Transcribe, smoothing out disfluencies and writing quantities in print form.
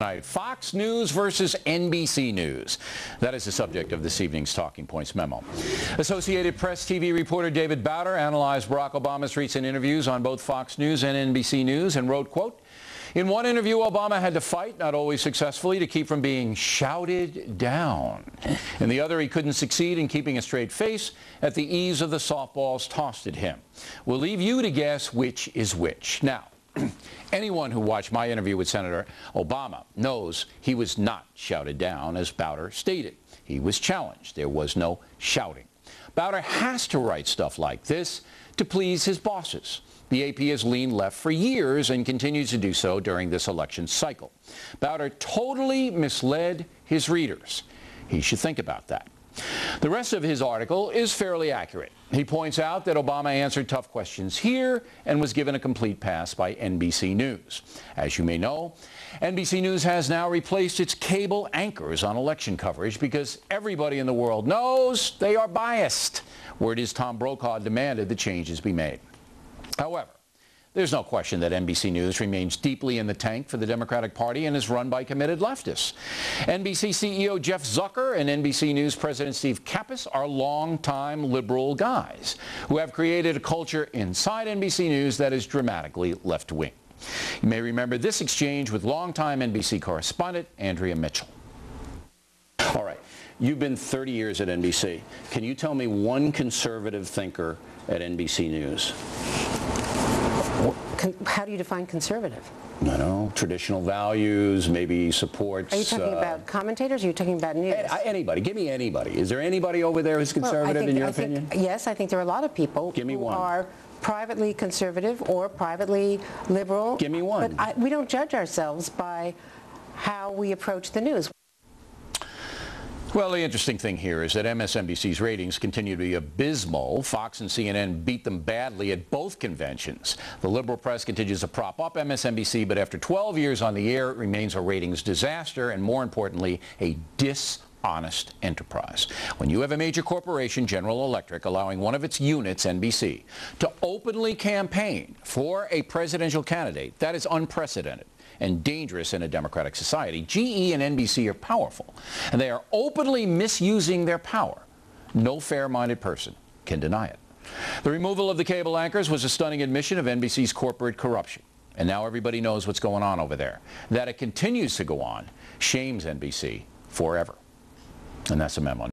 Tonight, Fox News versus NBC News. That is the subject of this evening's Talking Points memo. Associated Press TV reporter David Bowder analyzed Barack Obama's recent interviews on both Fox News and NBC News and wrote, quote, "In one interview, Obama had to fight, not always successfully, to keep from being shouted down. In the other, he couldn't succeed in keeping a straight face at the ease of the softballs tossed at him. We'll leave you to guess which is which." Now, anyone who watched my interview with Senator Obama knows he was not shouted down, as Bowder stated. He was challenged. There was no shouting. Bowder has to write stuff like this to please his bosses. The AP has leaned left for years and continues to do so during this election cycle. Bowder totally misled his readers. He should think about that. The rest of his article is fairly accurate. He points out that Obama answered tough questions here and was given a complete pass by NBC News. As you may know, NBC News has now replaced its cable anchors on election coverage because everybody in the world knows they are biased. Word is Tom Brokaw demanded the changes be made. However, there's no question that NBC News remains deeply in the tank for the Democratic Party and is run by committed leftists. NBC CEO Jeff Zucker and NBC News President Steve Kappas are longtime liberal guys who have created a culture inside NBC News that is dramatically left-wing. You may remember this exchange with longtime NBC correspondent Andrea Mitchell. All right, you've been 30 years at NBC. Can you tell me one conservative thinker at NBC News? How do you define conservative? I don't know, traditional values, maybe supports... Are you talking about commentators or are you talking about news? Anybody. Give me anybody. Is there anybody over there who's conservative in your opinion? Yes, I think there are a lot of people who are privately conservative or privately liberal. Give me one. But we don't judge ourselves by how we approach the news. Well, the interesting thing here is that MSNBC's ratings continue to be abysmal. Fox and CNN beat them badly at both conventions. The liberal press continues to prop up MSNBC, but after 12 years on the air, it remains a ratings disaster and, more importantly, a dishonest enterprise. When you have a major corporation, General Electric, allowing one of its units, NBC, to openly campaign for a presidential candidate, that is unprecedented and dangerous in a democratic society. GE and NBC are powerful, and they are openly misusing their power. No fair-minded person can deny it. The removal of the cable anchors was a stunning admission of NBC's corporate corruption, and now everybody knows what's going on over there. That it continues to go on shames NBC forever. And that's a memo.